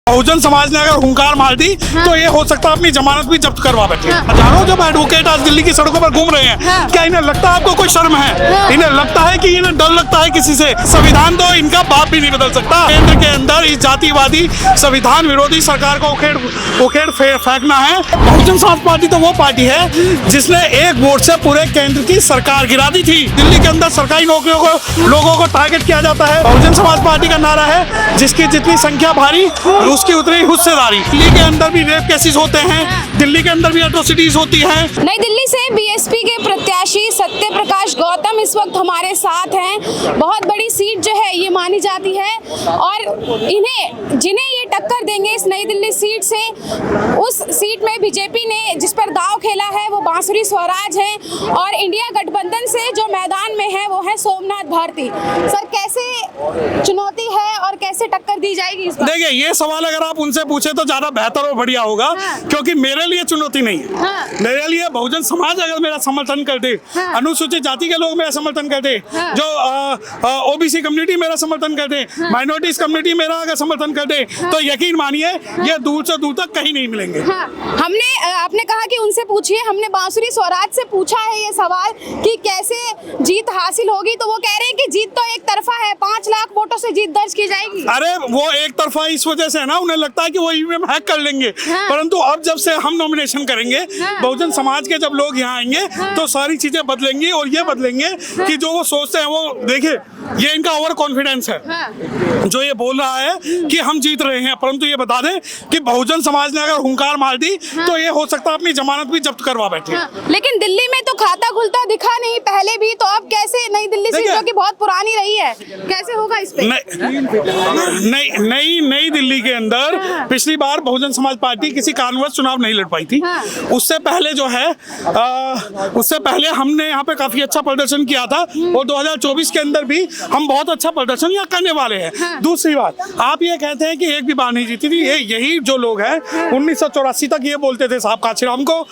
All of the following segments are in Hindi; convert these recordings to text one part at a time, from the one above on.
बहुजन समाज ने अगर हुंकार मार दी तो ये हो सकता है अपनी जमानत भी जब्त करवा बैठे। हजारों जब एडवोकेट आज दिल्ली की सड़कों पर घूम रहे हैं, क्या इन्हें लगता है आपको कोई शर्म है? इन्हें लगता है कि इन्हें डर लगता है किसी से? संविधान तो इनका बाप भी नहीं बदल सकता। केंद्र के अंदर इस जातिवादी संविधान विरोधी सरकार को उखेड़ फेंकना है। बहुजन समाज पार्टी तो वो पार्टी है जिसने एक वोट से पूरे केंद्र की सरकार गिरा दी थी। दिल्ली के अंदर सरकारी नौकरियों को लोगों को टारगेट किया जाता है। बहुजन समाज पार्टी का नारा है जिसकी जितनी संख्या भारी उसकी उतनी हिस्सेदारी। दिल्ली के अंदर भी रेप केसेस होते हैं, दिल्ली के अंदर भी एट्रोसिटीज होती हैं। नई दिल्ली से बीएसपी के प्रत्याशी सत्य प्रकाश गौतम इस वक्त हमारे साथ हैं। बहुत बड़ी सीट जो है ये मानी जाती है और जिन्हें ये टक्कर देंगे इस नई दिल्ली सीट से, उस सीट में बीजेपी ने जिस पर दांव खेला है वो बांसुरी स्वराज है और इंडिया गठबंधन से जो मैदान में है वो है सोमनाथ भारती। सर, कैसे चुनौती है और कैसे टक्कर दी जाएगी इस बार? देखिए, ये सवाल अगर आप उनसे पूछे तो ज्यादा बेहतर और बढ़िया होगा। क्योंकि मेरे लिए चुनौती नहीं है। मेरे लिए बहुजन समाज अगर मेरा समर्थन कर दे, अनुसूचित जाति के लोग मेरा समर्थन कर दे, जो ओबीसी कम्युनिटी मेरा समर्थन कर दे, माइनॉरिटीज कम्युनिटी मेरा अगर समर्थन कर दे, तो यकीन मानिए ये दूर से दूर तक कहीं नहीं मिलेंगे। आपने कहा कि उनसे पूछिए, हमने बांसुरी स्वराज से पूछा है ये सवाल कि कैसे जीत हासिल होगी, तो वो कह रहे हैं कि जीत तो एक तरफा है, 5 लाख वोटों से जीत दर्ज की जाएगी। अरे वो एक तरफा इस वजह से है ना, उन्हें लगता है कि वो ईवीएम हैक कर लेंगे। परंतु अब जब से हम नॉमिनेशन करेंगे, बहुजन समाज के जब लोग यहाँ आएंगे तो सारी चीजें बदलेंगी और ये बदलेंगे कि जो वो सोचते हैं वो देखिए, ये इनका ओवर कॉन्फिडेंस है जो ये बोल रहा है कि हम जीत रहे हैं। परंतु ये बता दें कि बहुजन समाज ने अगर हुंकार मार दी तो ये हो सकता है अपनी जमानत भी जब्त करवा बैठे। लेकिन दिल्ली में तो खाता खुलता दिखा नहीं पहले भी, तो अब कैसे नई दिल्ली सीट जो कि बहुत पुरानी रही है, कैसे होगा इस पे? नई दिल्ली के अंदर पिछली बार बहुजन समाज पार्टी किसी कारणवश चुनाव नहीं लड़ पाई थी। उससे पहले जो है उससे पहले हमने यहाँ पे काफी अच्छा प्रदर्शन किया था और 2024 के अंदर भी हम बहुत अच्छा प्रदर्शन यहाँ करने वाले हैं। दूसरी बात, आप ये कहते हैं कि एक भी बार नहीं जीती थी। यही जो लोग हैं 1984 तक ये बोलते थे साहब कांशीराम को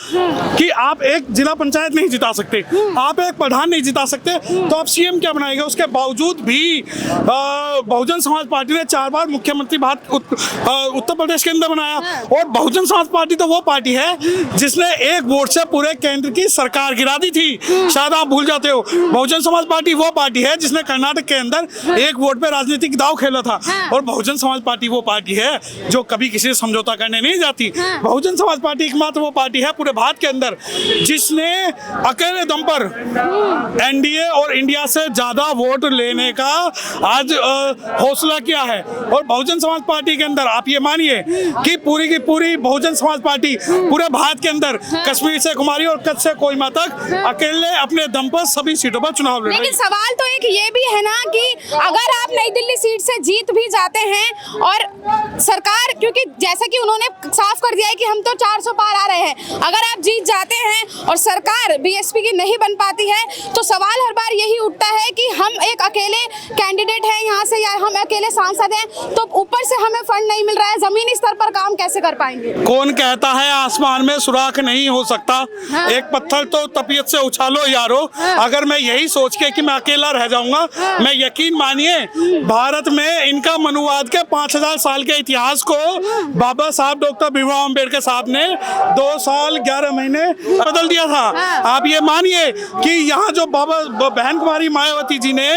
कि आप एक जिला पंचायत नहीं जिता सकते, आप एक प्रधान नहीं जिता सकते, तो आप सीएम क्या बनाएंगे? उसके बावजूद भी बहुजन समाज पार्टी ने 4 बार मुख्यमंत्री उत्तर प्रदेश के अंदर बनाया। और बहुजन समाज पार्टी तो वो पार्टी है जिसने एक वोट से पूरे केंद्र की सरकार गिरा दी थी। शायद आप भूल जाते हो, बहुजन समाज पार्टी वो पार्टी है जिसने कर्नाटक के अंदर एक वोट पे राजनीतिक दांव खेला था। और बहुजन समाज पार्टी वो पार्टी है जो कभी किसी से समझौता करने नहीं जाती। बहुजन समाज पार्टी एकमात्र वो पार्टी है पूरे भारत के अंदर जिसने अकेले दम पर एनडीए और इंडिया से ज्यादा वोट लेने का आज हौसला किया है। और बहुजन समाज पार्टी के अंदर आप ये मानिए कि पूरी की पूरी बहुजन समाज पार्टी पूरे भारत के अंदर कश्मीर से कुमारी और कच्छ से कोहिमा तक अकेले अपने दम पर सभी सीटों पर चुनाव लड़ रही है। लेकिन सवाल तो एक ये भी है ना कि अगर आप नई दिल्ली सीट से जीत भी जाते हैं और सरकार, क्योंकि जैसा कि उन्होंने साफ कर दिया है कि हम तो 400 पार आ रहे हैं, अगर आप जीत जाते हैं और सरकार बीएसपी की नहीं बन पाती है तो सवाल हर बार यही उठता है कि हम एक अकेले कैंडिडेट हैं यहाँ से या हम अकेले सांसद हैं, तो ऊपर से हमें फंड नहीं मिल रहा है, जमीनी स्तर पर काम कैसे कर पाएंगे? कौन कहता है आसमान में सुराख नहीं हो सकता? एक पत्थर तो तपीयत से उछालो यारो। अगर मैं यही सोच के कि मैं अकेला रह जाऊंगा, मैं यकीन मानिए भारत में इनका मनुवाद के 5000 साल के इतिहास को बाबा साहब डॉक्टर भीमराव अम्बेडकर साहब ने 2 साल 11 महीने बदल दिया था। आप ये मानिए कि यहाँ जो बाबा बहन कुमारी मायावती जी ने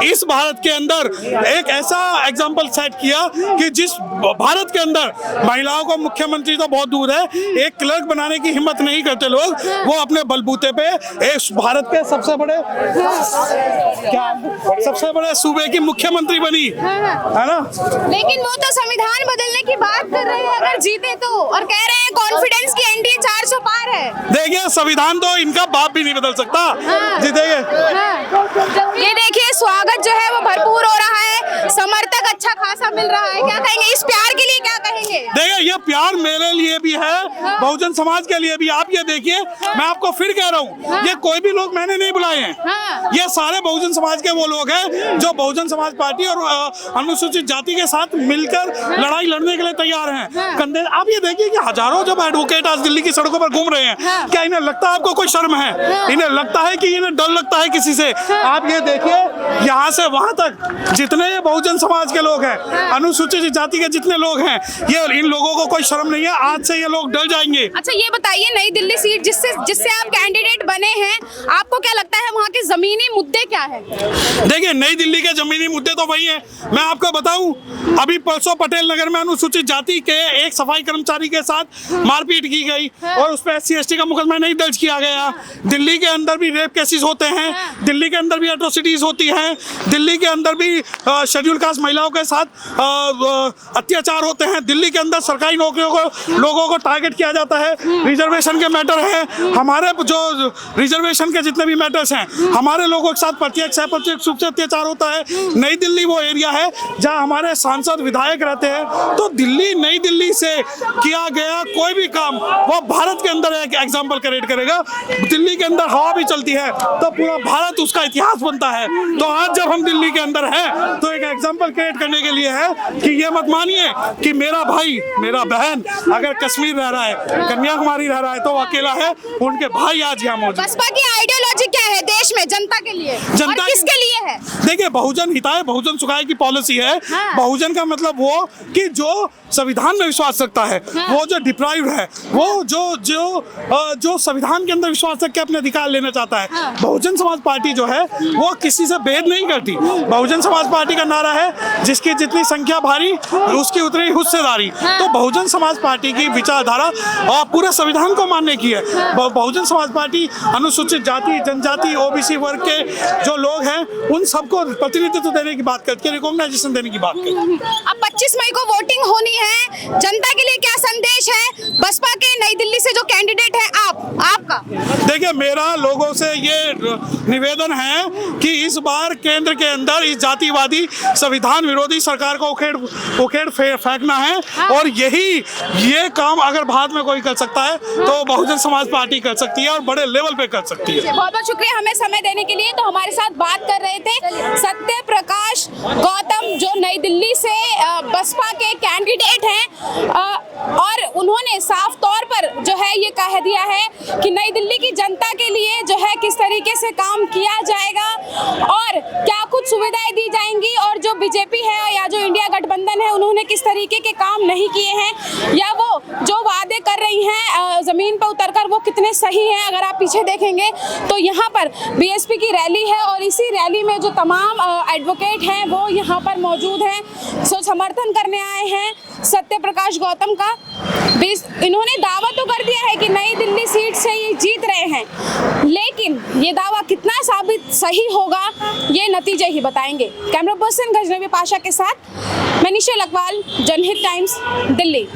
इस भारत के अंदर एक ऐसा एग्जाम्पल सेट किया कि जिस भारत के अंदर महिलाओं को मुख्यमंत्री तो बहुत दूर है, एक क्लर्क बनाने की हिम्मत नहीं करते लोग, वो अपने बलबूते पे एक भारत के सबसे बड़े सूबे की मुख्यमंत्री बनी, है ना? लेकिन वो तो संविधान बदलने की बात कर रहे हैं अगर जीते तो, और कह रहे हैं कॉन्फिडेंस की एनडीए 400 पार है। देखिए, संविधान तो इनका बाप भी नहीं बदल सकता। जी ये देखिए, स्वागत जो है वो भरपूर हो रहा है, समर्थक अच्छा खासा मिल रहा है। क्या कहेंगे इस प्यार के लिए, क्या कहेंगे? देखिए, ये प्यार मेरे लिए भी है, बहुजन समाज के लिए भी। आप ये देखिए, मैं आपको फिर कह रहा हूँ, ये कोई भी लोग मैंने नहीं बुलाए हैं, ये सारे बहुजन समाज के वो लोग हैं जो बहुजन समाज पार्टी और अनुसूचित जाति के साथ मिलकर लड़ाई लड़ने के लिए तैयार हैं। कंधे आप ये देखिए कि हजारों जब एडवोकेट आज दिल्ली की सड़कों पर घूम रहे हैं, क्या इन्हें लगता है आपको कोई शर्म है? इन्हें लगता है कि इन्हें डर लगता है किसी से? आप ये देखिए, यहाँ से वहां तक जितने बहुजन समाज के लोग हैं, अनुसूचित जाति के जितने लोग हैं, ये इन लोगों को कोई शर्म नहीं है, आज से ये लोग डर जाएंगे। अच्छा ये बताइए, नई दिल्ली सीट जिससे आप कैंडिडेट बने हैं, आपको क्या लगता है वहाँ के जमीनी मुद्दे क्या है? देखिए, नई दिल्ली के जमीनी मुद्दे तो वही हैं। मैं आपको बताऊं, अभी परसों पटेल नगर में अनुसूचित जाति के एक सफाई कर्मचारी के साथ मारपीट की गई और उस पर SC/ST का मुकदमा नहीं दर्ज किया गया। दिल्ली के अंदर भी रेप केसेस होते हैं, दिल्ली के अंदर भी एट्रोसिटीज होती हैं, दिल्ली के अंदर भी शेड्यूल कास्ट महिलाओं के साथ अत्याचार होते हैं, दिल्ली के अंदर सरकारी नौकरियों को लोगों को टारगेट किया जाता है, रिजर्वेशन के मैटर है, हमारे जो रिजर्वेशन के जितने भी मैटर्स हैं, हमारे लोगों के साथ प्रत्यक्ष अप्रत्यक्ष रूप से अत्याचार होता है। नई दिल्ली वो एरिया है जहां हमारे सांसद विधायक रहते हैं, तो दिल्ली नई दिल्ली से किया गया कोई भी काम वो भारत के अंदर एक एग्जाम्पल क्रिएट करेगा। दिल्ली के अंदर हवा भी चलती है तो पूरा भारत उसका इतिहास बनता है। तो आज जब हम दिल्ली के अंदर हैं तो एक एग्जाम्पल क्रिएट करने के लिए है कि ये मत मानिए कि मेरा भाई मेरा बहन अगर कश्मीर रह रहा है, कन्याकुमारी रह रहा है, तो वो अकेला है, उनके भाई आज यहाँ मौजूद। बसपा की आइडियोलॉजी क्या है देश में जनता के लिए, जनता और किसके लिए है? देखिए, बहुजन हिताय बहुजन सुखाय की पॉलिसी है। हाँ। बहुजन का मतलब वो कि जो संविधान में विश्वास रखता है, हाँ। वो जो डिप्राइव्ड है, वो जो संविधान के अंदर विश्वास रख के अपने अधिकार लेना चाहता है। हाँ। बहुजन समाज पार्टी जो है वो किसी से भेद नहीं करती। बहुजन समाज पार्टी का नारा है जिसकी जितनी संख्या भारी उसकी उतनी हिस्सेदारी। हाँ। तो बहुजन समाज पार्टी की विचारधारा और पूरे संविधान को मानने की है। बहुजन समाज पार्टी अनुसूचित जाति जनजाति OBC वर्ग के जो लोग हैं उन सबको प्रतिनिधित्व देने की बात करती है, रिकॉग्नाइजेशन देने की बात करती है। अब 25 मई को वोटिंग होनी है, जनता के लिए क्या संदेश है बसपा के नई दिल्ली से जो कैंडिडेट है आपका? देखिए, मेरा लोगों से ये निवेदन है कि इस बार केंद्र के अंदर इस जातिवादी संविधान विरोधी सरकार को उखेड़ फेंकना है। हाँ। और ये काम अगर भारत में कोई कर सकता है तो बहुजन समाज पार्टी कर सकती है और बड़े लेवल पे कर सकती है। बहुत बहुत शुक्रिया हमें समय देने के लिए। तो हमारे साथ बात कर रहे थे सत्य प्रकाश गौतम, जो नई दिल्ली से बसपा के कैंडिडेट हैं, और उन्होंने साफ तौर पर जो है ये कह दिया है कि नई दिल्ली की जनता के लिए जो है किस तरीके से काम किया जाएगा और क्या कुछ सुविधाएं दी जाएंगी, और जो बीजेपी है या जो इंडिया गठबंधन है उन्होंने किस तरीके के काम नहीं किए हैं, या वो जो वादे कर रही हैं जमीन पर उतरकर वो कितने सही हैं। अगर आप पीछे देखेंगे तो यहाँ पर BSP की रैली है और इसी रैली में जो तमाम एडवोकेट हैं वो यहाँ पर मौजूद हैं, सो समर्थन करने आए हैं सत्य प्रकाश गौतम का। इन्होंने दावा तो कर दिया है कि नई दिल्ली सीट से ये जीत रहे हैं, लेकिन ये दावा कितना साबित सही होगा ये नतीजे ही बताएंगे। कैमरा पर्सन गजनवी पाशा के साथ मैं निशा लकवाल, जनहित टाइम्स, दिल्ली।